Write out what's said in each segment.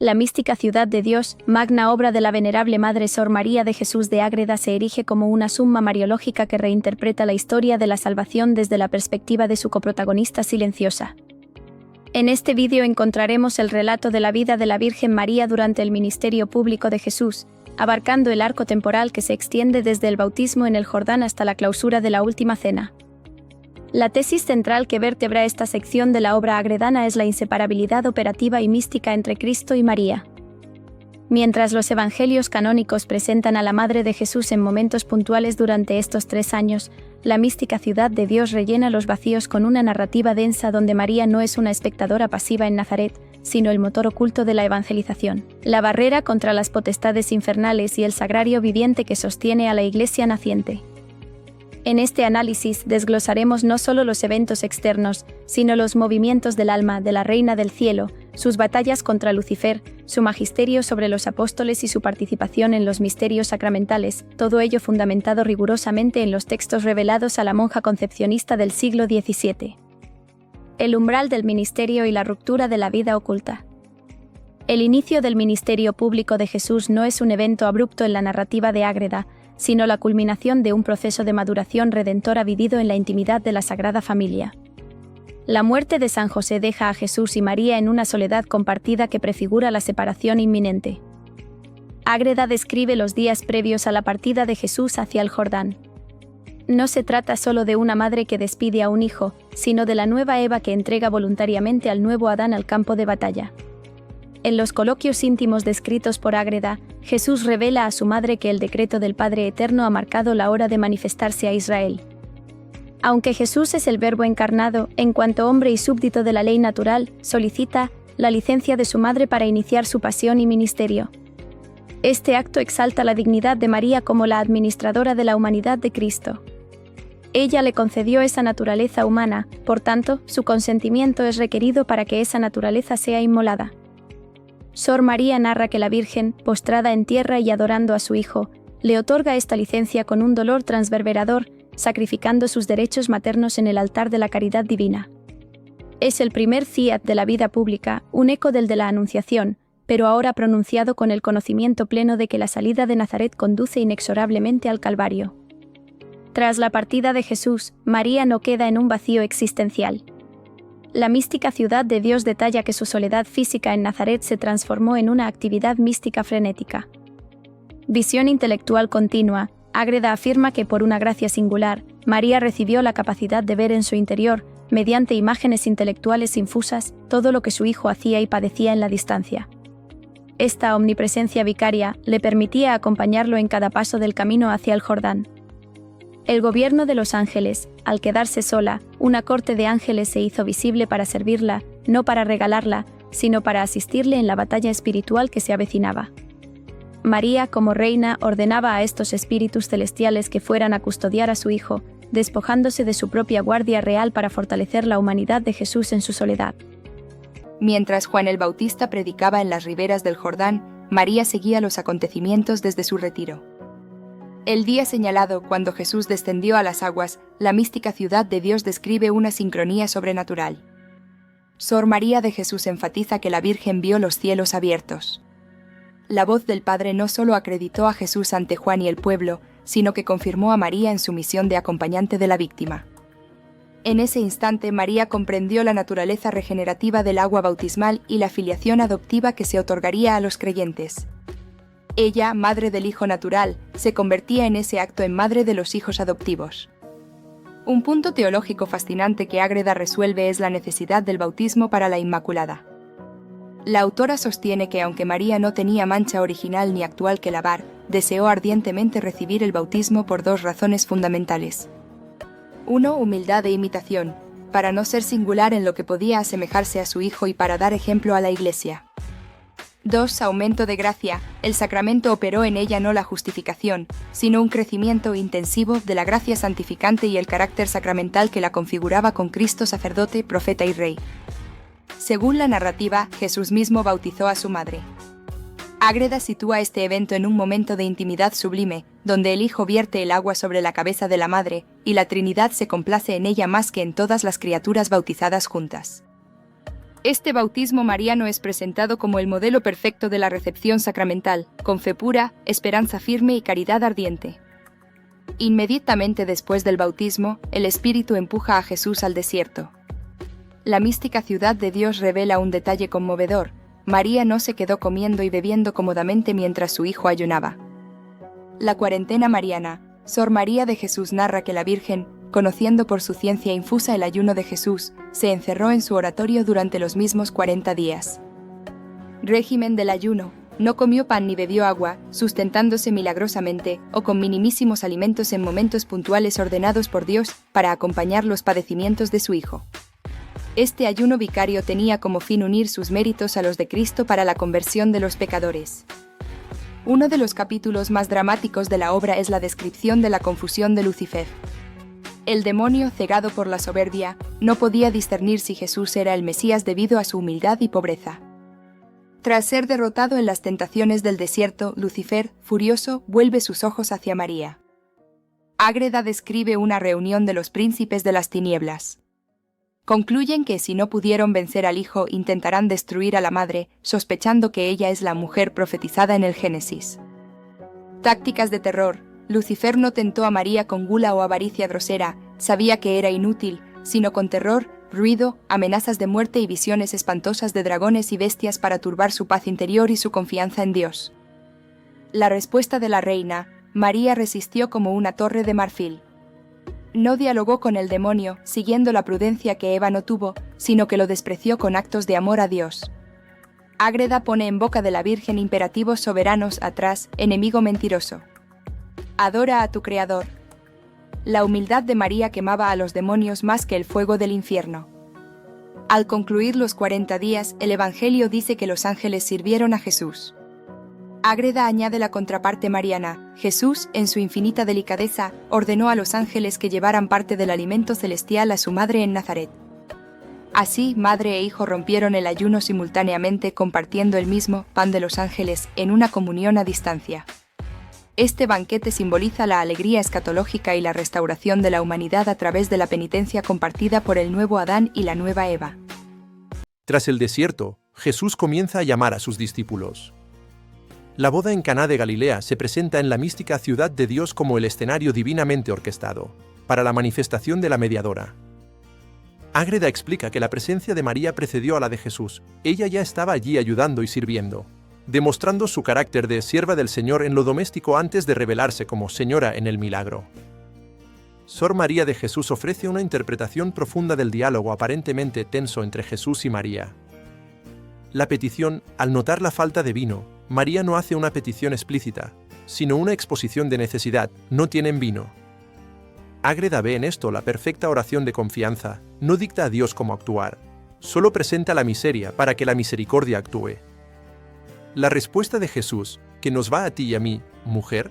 La mística ciudad de Dios, magna obra de la venerable Madre Sor María de Jesús de Ágreda, se erige como una summa mariológica que reinterpreta la historia de la salvación desde la perspectiva de su coprotagonista silenciosa. En este vídeo encontraremos el relato de la vida de la Virgen María durante el ministerio público de Jesús, abarcando el arco temporal que se extiende desde el bautismo en el Jordán hasta la clausura de la Última Cena. La tesis central que vertebra esta sección de la obra agredana es la inseparabilidad operativa y mística entre Cristo y María. Mientras los evangelios canónicos presentan a la Madre de Jesús en momentos puntuales durante estos 3 años, la mística ciudad de Dios rellena los vacíos con una narrativa densa donde María no es una espectadora pasiva en Nazaret, sino el motor oculto de la evangelización, la barrera contra las potestades infernales y el sagrario viviente que sostiene a la Iglesia naciente. En este análisis desglosaremos no solo los eventos externos, sino los movimientos del alma de la Reina del Cielo, sus batallas contra Lucifer, su magisterio sobre los apóstoles y su participación en los misterios sacramentales, todo ello fundamentado rigurosamente en los textos revelados a la monja concepcionista del siglo XVII. El umbral del ministerio y la ruptura de la vida oculta. El inicio del ministerio público de Jesús no es un evento abrupto en la narrativa de Ágreda, sino la culminación de un proceso de maduración redentora vivido en la intimidad de la Sagrada Familia. La muerte de San José deja a Jesús y María en una soledad compartida que prefigura la separación inminente. Ágreda describe los días previos a la partida de Jesús hacia el Jordán. No se trata solo de una madre que despide a un hijo, sino de la nueva Eva que entrega voluntariamente al nuevo Adán al campo de batalla. En los coloquios íntimos descritos por Ágreda, Jesús revela a su madre que el decreto del Padre Eterno ha marcado la hora de manifestarse a Israel. Aunque Jesús es el Verbo encarnado, en cuanto hombre y súbdito de la ley natural, solicita la licencia de su madre para iniciar su pasión y ministerio. Este acto exalta la dignidad de María como la administradora de la humanidad de Cristo. Ella le concedió esa naturaleza humana, por tanto, su consentimiento es requerido para que esa naturaleza sea inmolada. Sor María narra que la Virgen, postrada en tierra y adorando a su Hijo, le otorga esta licencia con un dolor transverberador, sacrificando sus derechos maternos en el altar de la caridad divina. Es el primer fiat de la vida pública, un eco del de la Anunciación, pero ahora pronunciado con el conocimiento pleno de que la salida de Nazaret conduce inexorablemente al Calvario. Tras la partida de Jesús, María no queda en un vacío existencial. La mística ciudad de Dios detalla que su soledad física en Nazaret se transformó en una actividad mística frenética. Visión intelectual continua, Ágreda afirma que por una gracia singular, María recibió la capacidad de ver en su interior, mediante imágenes intelectuales infusas, todo lo que su hijo hacía y padecía en la distancia. Esta omnipresencia vicaria le permitía acompañarlo en cada paso del camino hacia el Jordán. El gobierno de los ángeles, al quedarse sola, una corte de ángeles se hizo visible para servirla, no para regalarla, sino para asistirle en la batalla espiritual que se avecinaba. María, como reina, ordenaba a estos espíritus celestiales que fueran a custodiar a su hijo, despojándose de su propia guardia real para fortalecer la humanidad de Jesús en su soledad. Mientras Juan el Bautista predicaba en las riberas del Jordán, María seguía los acontecimientos desde su retiro. El día señalado, cuando Jesús descendió a las aguas, la mística ciudad de Dios describe una sincronía sobrenatural. Sor María de Jesús enfatiza que la Virgen vio los cielos abiertos. La voz del Padre no solo acreditó a Jesús ante Juan y el pueblo, sino que confirmó a María en su misión de acompañante de la víctima. En ese instante, María comprendió la naturaleza regenerativa del agua bautismal y la filiación adoptiva que se otorgaría a los creyentes. Ella, madre del Hijo natural, se convertía en ese acto en madre de los hijos adoptivos. Un punto teológico fascinante que Ágreda resuelve es la necesidad del bautismo para la Inmaculada. La autora sostiene que aunque María no tenía mancha original ni actual que lavar, deseó ardientemente recibir el bautismo por 2 razones fundamentales. 1. Humildad e imitación, para no ser singular en lo que podía asemejarse a su Hijo y para dar ejemplo a la Iglesia. 2. Aumento de gracia, el sacramento operó en ella no la justificación, sino un crecimiento intensivo de la gracia santificante y el carácter sacramental que la configuraba con Cristo sacerdote, profeta y rey. Según la narrativa, Jesús mismo bautizó a su madre. Ágreda sitúa este evento en un momento de intimidad sublime, donde el Hijo vierte el agua sobre la cabeza de la Madre, y la Trinidad se complace en ella más que en todas las criaturas bautizadas juntas. Este bautismo mariano es presentado como el modelo perfecto de la recepción sacramental, con fe pura, esperanza firme y caridad ardiente. Inmediatamente después del bautismo, el Espíritu empuja a Jesús al desierto. La mística ciudad de Dios revela un detalle conmovedor: María no se quedó comiendo y bebiendo cómodamente mientras su hijo ayunaba. La cuarentena mariana, Sor María de Jesús narra que la Virgen, conociendo por su ciencia infusa el ayuno de Jesús, se encerró en su oratorio durante los mismos 40 días. Régimen del ayuno: no comió pan ni bebió agua, sustentándose milagrosamente o con minimísimos alimentos en momentos puntuales ordenados por Dios para acompañar los padecimientos de su Hijo. Este ayuno vicario tenía como fin unir sus méritos a los de Cristo para la conversión de los pecadores. Uno de los capítulos más dramáticos de la obra es la descripción de la confusión de Lucifer. El demonio, cegado por la soberbia, no podía discernir si Jesús era el Mesías debido a su humildad y pobreza. Tras ser derrotado en las tentaciones del desierto, Lucifer, furioso, vuelve sus ojos hacia María. Ágreda describe una reunión de los príncipes de las tinieblas. Concluyen que si no pudieron vencer al Hijo, intentarán destruir a la Madre, sospechando que ella es la mujer profetizada en el Génesis. Tácticas de terror: Lucifer no tentó a María con gula o avaricia grosera, sabía que era inútil, sino con terror, ruido, amenazas de muerte y visiones espantosas de dragones y bestias para turbar su paz interior y su confianza en Dios. La respuesta de la reina: María resistió como una torre de marfil. No dialogó con el demonio, siguiendo la prudencia que Eva no tuvo, sino que lo despreció con actos de amor a Dios. Ágreda pone en boca de la Virgen imperativos soberanos atrás: enemigo mentiroso. Adora a tu Creador. La humildad de María quemaba a los demonios más que el fuego del infierno. Al concluir los 40 días, el Evangelio dice que los ángeles sirvieron a Jesús. Ágreda añade la contraparte mariana: Jesús, en su infinita delicadeza, ordenó a los ángeles que llevaran parte del alimento celestial a su madre en Nazaret. Así, madre e hijo rompieron el ayuno simultáneamente, compartiendo el mismo pan de los ángeles, en una comunión a distancia. Este banquete simboliza la alegría escatológica y la restauración de la humanidad a través de la penitencia compartida por el nuevo Adán y la nueva Eva. Tras el desierto, Jesús comienza a llamar a sus discípulos. La boda en Caná de Galilea se presenta en la mística ciudad de Dios como el escenario divinamente orquestado para la manifestación de la mediadora. Ágreda explica que la presencia de María precedió a la de Jesús. Ella ya estaba allí ayudando y sirviendo, demostrando su carácter de sierva del Señor en lo doméstico antes de revelarse como señora en el milagro. Sor María de Jesús ofrece una interpretación profunda del diálogo aparentemente tenso entre Jesús y María. La petición: al notar la falta de vino, María no hace una petición explícita, sino una exposición de necesidad: no tienen vino. Ágreda ve en esto la perfecta oración de confianza, no dicta a Dios cómo actuar, solo presenta la miseria para que la misericordia actúe. La respuesta de Jesús: ¿que nos va a ti y a mí, mujer?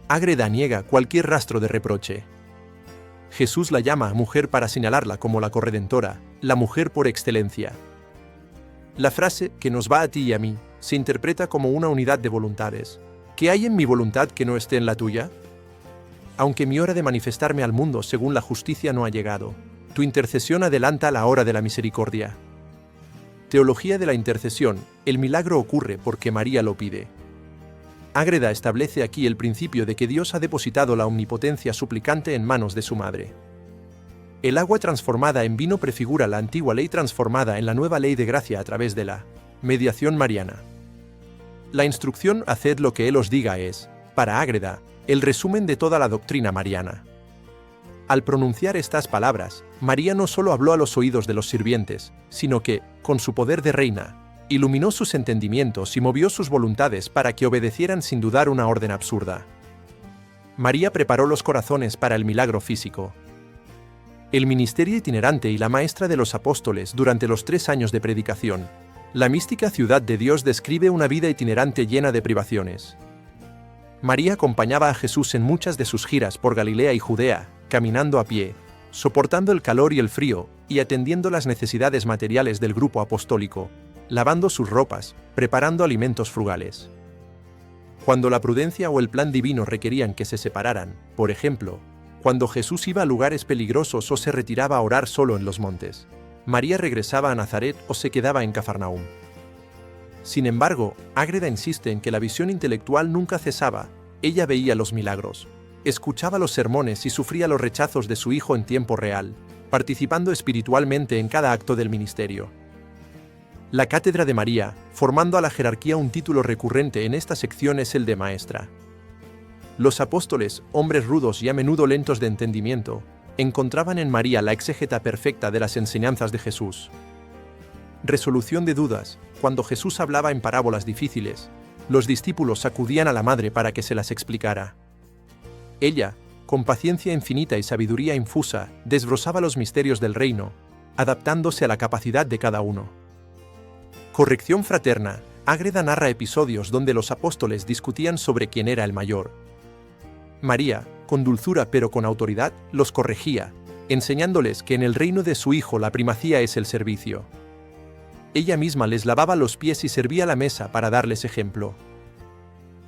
Ágreda niega cualquier rastro de reproche. Jesús la llama mujer para señalarla como la corredentora, la mujer por excelencia. La frase «que nos va a ti y a mí» se interpreta como una unidad de voluntades. ¿Qué hay en mi voluntad que no esté en la tuya? Aunque mi hora de manifestarme al mundo según la justicia no ha llegado, tu intercesión adelanta la hora de la misericordia. Teología de la intercesión: el milagro ocurre porque María lo pide. Ágreda establece aquí el principio de que Dios ha depositado la omnipotencia suplicante en manos de su madre. El agua transformada en vino prefigura la antigua ley transformada en la nueva ley de gracia a través de la mediación mariana. La instrucción «haced lo que Él os diga» es, para Ágreda, el resumen de toda la doctrina mariana. Al pronunciar estas palabras, María no solo habló a los oídos de los sirvientes, sino que, con su poder de reina, iluminó sus entendimientos y movió sus voluntades para que obedecieran sin dudar una orden absurda. María preparó los corazones para el milagro físico. El ministerio itinerante y la maestra de los apóstoles durante los 3 años de predicación. La mística ciudad de Dios describe una vida itinerante llena de privaciones. María acompañaba a Jesús en muchas de sus giras por Galilea y Judea, caminando a pie, soportando el calor y el frío, y atendiendo las necesidades materiales del grupo apostólico, lavando sus ropas, preparando alimentos frugales. Cuando la prudencia o el plan divino requerían que se separaran, por ejemplo, cuando Jesús iba a lugares peligrosos o se retiraba a orar solo en los montes, María regresaba a Nazaret o se quedaba en Cafarnaúm. Sin embargo, Ágreda insiste en que la visión intelectual nunca cesaba. Ella veía los milagros, escuchaba los sermones y sufría los rechazos de su hijo en tiempo real, participando espiritualmente en cada acto del ministerio. La cátedra de María, formando a la jerarquía un título recurrente en esta sección es el de maestra. Los apóstoles, hombres rudos y a menudo lentos de entendimiento, encontraban en María la exégeta perfecta de las enseñanzas de Jesús. Resolución de dudas: cuando Jesús hablaba en parábolas difíciles, los discípulos acudían a la madre para que se las explicara. Ella, con paciencia infinita y sabiduría infusa, desbrozaba los misterios del reino, adaptándose a la capacidad de cada uno. Corrección fraterna: Ágreda narra episodios donde los apóstoles discutían sobre quién era el mayor. María, con dulzura pero con autoridad, los corregía, enseñándoles que en el reino de su Hijo la primacía es el servicio. Ella misma les lavaba los pies y servía la mesa para darles ejemplo.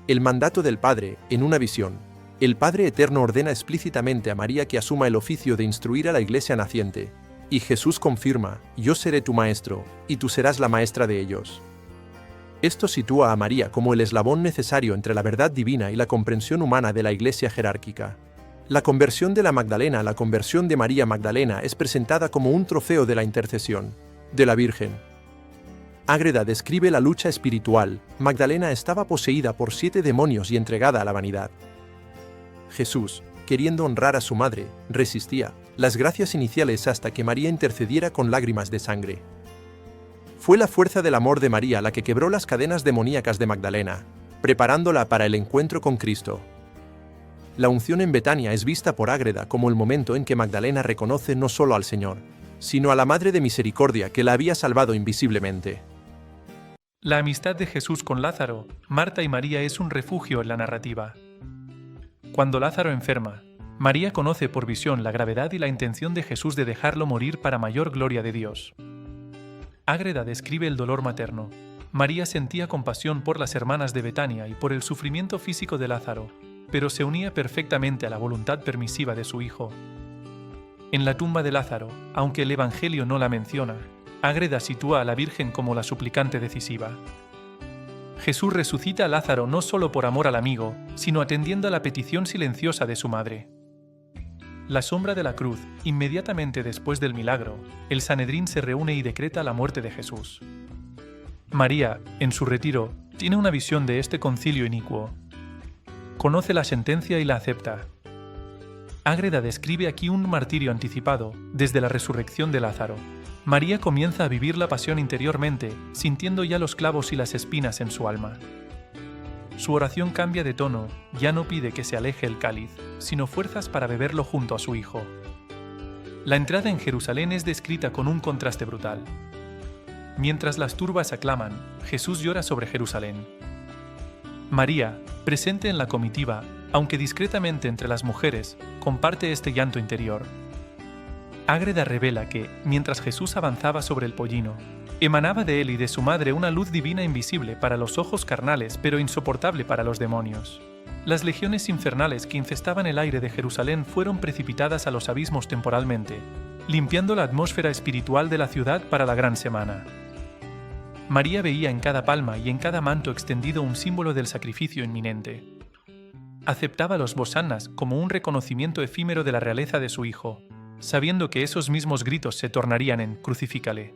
El mandato del Padre, en una visión: el Padre Eterno ordena explícitamente a María que asuma el oficio de instruir a la iglesia naciente, y Jesús confirma: yo seré tu maestro, y tú serás la maestra de ellos. Esto sitúa a María como el eslabón necesario entre la verdad divina y la comprensión humana de la iglesia jerárquica. La conversión de la Magdalena, la conversión de María Magdalena, es presentada como un trofeo de la intercesión de la Virgen. Ágreda describe la lucha espiritual: Magdalena estaba poseída por 7 demonios y entregada a la vanidad. Jesús, queriendo honrar a su madre, resistía las gracias iniciales hasta que María intercediera con lágrimas de sangre. Fue la fuerza del amor de María la que quebró las cadenas demoníacas de Magdalena, preparándola para el encuentro con Cristo. La unción en Betania es vista por Ágreda como el momento en que Magdalena reconoce no solo al Señor, sino a la Madre de Misericordia que la había salvado invisiblemente. La amistad de Jesús con Lázaro, Marta y María es un refugio en la narrativa. Cuando Lázaro enferma, María conoce por visión la gravedad y la intención de Jesús de dejarlo morir para mayor gloria de Dios. Ágreda describe el dolor materno. María sentía compasión por las hermanas de Betania y por el sufrimiento físico de Lázaro, pero se unía perfectamente a la voluntad permisiva de su hijo. En la tumba de Lázaro, aunque el Evangelio no la menciona, Ágreda sitúa a la Virgen como la suplicante decisiva. Jesús resucita a Lázaro no solo por amor al amigo, sino atendiendo a la petición silenciosa de su madre. La sombra de la cruz, inmediatamente después del milagro, el Sanedrín se reúne y decreta la muerte de Jesús. María, en su retiro, tiene una visión de este concilio inicuo. Conoce la sentencia y la acepta. Ágreda describe aquí un martirio anticipado desde la resurrección de Lázaro. María comienza a vivir la pasión interiormente, sintiendo ya los clavos y las espinas en su alma. Su oración cambia de tono, ya no pide que se aleje el cáliz, sino fuerzas para beberlo junto a su hijo. La entrada en Jerusalén es descrita con un contraste brutal. Mientras las turbas aclaman, Jesús llora sobre Jerusalén. María, presente en la comitiva, aunque discretamente entre las mujeres, comparte este llanto interior. Ágreda revela que, mientras Jesús avanzaba sobre el pollino, emanaba de él y de su madre una luz divina invisible para los ojos carnales, pero insoportable para los demonios. Las legiones infernales que infestaban el aire de Jerusalén fueron precipitadas a los abismos temporalmente, limpiando la atmósfera espiritual de la ciudad para la gran semana. María veía en cada palma y en cada manto extendido un símbolo del sacrificio inminente. Aceptaba los hosannas como un reconocimiento efímero de la realeza de su hijo, sabiendo que esos mismos gritos se tornarían en «crucifícale».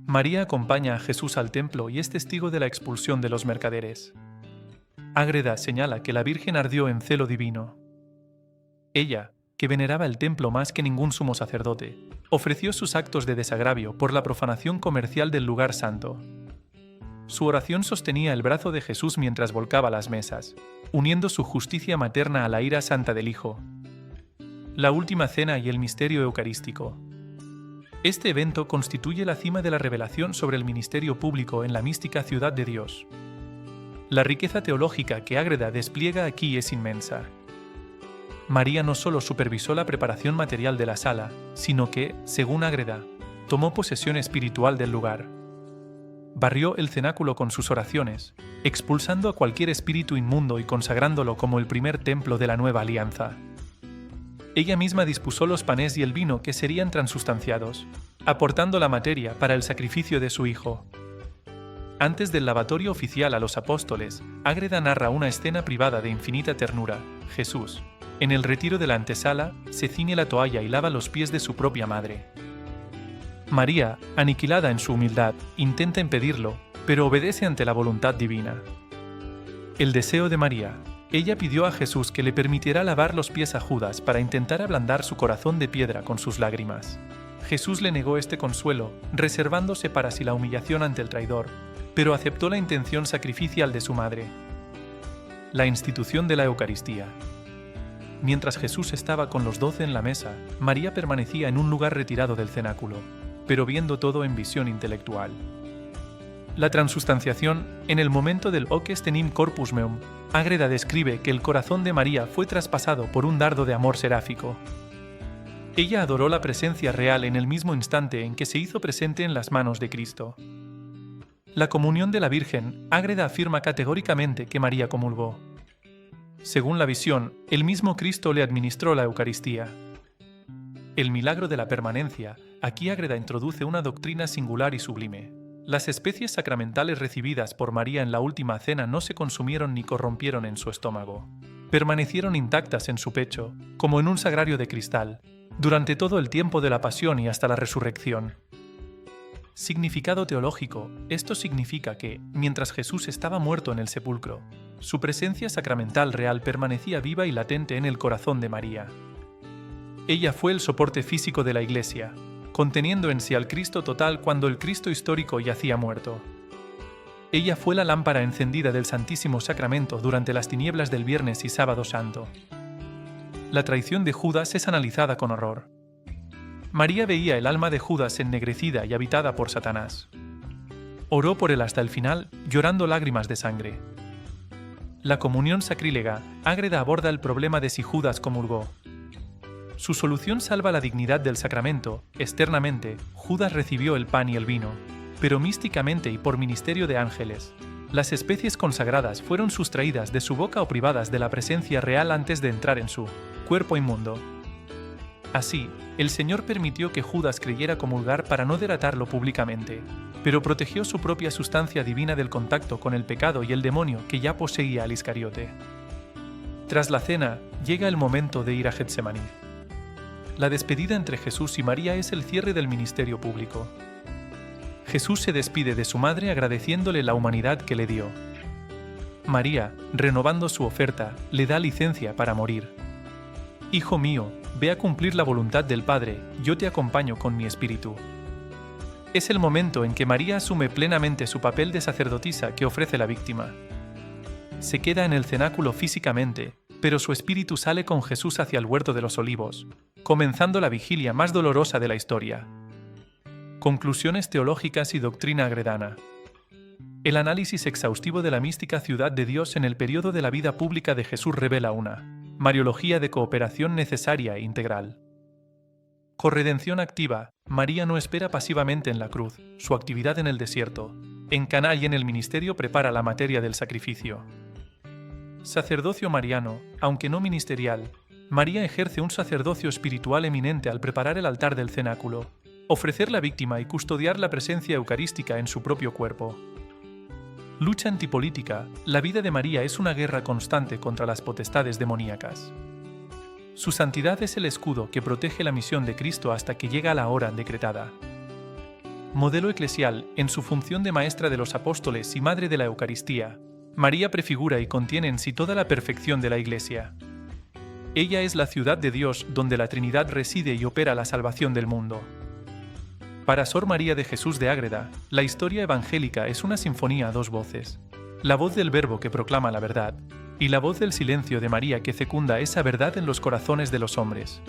María acompaña a Jesús al templo y es testigo de la expulsión de los mercaderes. Ágreda señala que la Virgen ardió en celo divino. Ella, que veneraba el templo más que ningún sumo sacerdote, ofreció sus actos de desagravio por la profanación comercial del lugar santo. Su oración sostenía el brazo de Jesús mientras volcaba las mesas, uniendo su justicia materna a la ira santa del Hijo. La última cena y el misterio eucarístico. Este evento constituye la cima de la revelación sobre el ministerio público en la mística ciudad de Dios. La riqueza teológica que Ágreda despliega aquí es inmensa. María no solo supervisó la preparación material de la sala, sino que, según Ágreda, tomó posesión espiritual del lugar. Barrió el cenáculo con sus oraciones, expulsando a cualquier espíritu inmundo y consagrándolo como el primer templo de la nueva alianza. ella misma dispuso los panes y el vino que serían transustanciados, aportando la materia para el sacrificio de su Hijo. Antes del lavatorio oficial a los apóstoles, Ágreda narra una escena privada de infinita ternura. Jesús, en el retiro de la antesala, se ciñe la toalla y lava los pies de su propia madre. María, aniquilada en su humildad, intenta impedirlo, pero obedece ante la voluntad divina. El deseo de María. Ella pidió a Jesús que le permitiera lavar los pies a Judas para intentar ablandar su corazón de piedra con sus lágrimas. Jesús le negó este consuelo, reservándose para sí la humillación ante el traidor, pero aceptó la intención sacrificial de su madre. La institución de la Eucaristía. Mientras Jesús estaba con los 12 en la mesa, María permanecía en un lugar retirado del cenáculo, pero viendo todo en visión intelectual. La transustanciación, en el momento del hoc est enim corpus meum, Ágreda describe que el corazón de María fue traspasado por un dardo de amor seráfico. Ella adoró la presencia real en el mismo instante en que se hizo presente en las manos de Cristo. La comunión de la Virgen, Ágreda afirma categóricamente que María comulgó. Según la visión, el mismo Cristo le administró la Eucaristía. El milagro de la permanencia, aquí Ágreda introduce una doctrina singular y sublime. Las especies sacramentales recibidas por María en la última cena no se consumieron ni corrompieron en su estómago. Permanecieron intactas en su pecho, como en un sagrario de cristal, durante todo el tiempo de la pasión y hasta la resurrección. Significado teológico. Esto significa que, mientras Jesús estaba muerto en el sepulcro, su presencia sacramental real permanecía viva y latente en el corazón de María. Ella fue el soporte físico de la Iglesia, conteniendo en sí al Cristo total cuando el Cristo histórico yacía muerto. Ella fue la lámpara encendida del Santísimo Sacramento durante las tinieblas del Viernes y Sábado Santo. La traición de Judas es analizada con horror. María veía el alma de Judas ennegrecida y habitada por Satanás. Oró por él hasta el final, llorando lágrimas de sangre. La comunión sacrílega, Ágreda aborda el problema de si Judas comulgó. Su solución salva la dignidad del sacramento. Externamente, Judas recibió el pan y el vino, pero místicamente y por ministerio de ángeles, las especies consagradas fueron sustraídas de su boca o privadas de la presencia real antes de entrar en su cuerpo inmundo. Así, el Señor permitió que Judas creyera comulgar para no delatarlo públicamente, pero protegió su propia sustancia divina del contacto con el pecado y el demonio que ya poseía al Iscariote. Tras la cena, llega el momento de ir a Getsemaní. La despedida entre Jesús y María es el cierre del ministerio público. Jesús se despide de su madre agradeciéndole la humanidad que le dio. María, renovando su oferta, le da licencia para morir. Hijo mío, ve a cumplir la voluntad del Padre, yo te acompaño con mi espíritu. Es el momento en que María asume plenamente su papel de sacerdotisa que ofrece la víctima. Se queda en el cenáculo físicamente, pero su espíritu sale con Jesús hacia el huerto de los olivos, comenzando la vigilia más dolorosa de la historia. Conclusiones teológicas y doctrina agredana. El análisis exhaustivo de la mística ciudad de Dios en el periodo de la vida pública de Jesús revela una mariología de cooperación necesaria e integral. Corredención activa. María no espera pasivamente en la cruz, su actividad en el desierto, en Caná y en el ministerio prepara la materia del sacrificio. Sacerdocio mariano, aunque no ministerial, María ejerce un sacerdocio espiritual eminente al preparar el altar del cenáculo, ofrecer la víctima y custodiar la presencia eucarística en su propio cuerpo. Lucha antipolítica. La vida de María es una guerra constante contra las potestades demoníacas. Su santidad es el escudo que protege la misión de Cristo hasta que llega la hora decretada. Modelo eclesial, en su función de maestra de los apóstoles y madre de la Eucaristía, María prefigura y contiene en sí toda la perfección de la Iglesia. Ella es la ciudad de Dios donde la Trinidad reside y opera la salvación del mundo. Para Sor María de Jesús de Ágreda, la historia evangélica es una sinfonía a dos voces. La voz del Verbo que proclama la verdad, y la voz del silencio de María que fecunda esa verdad en los corazones de los hombres.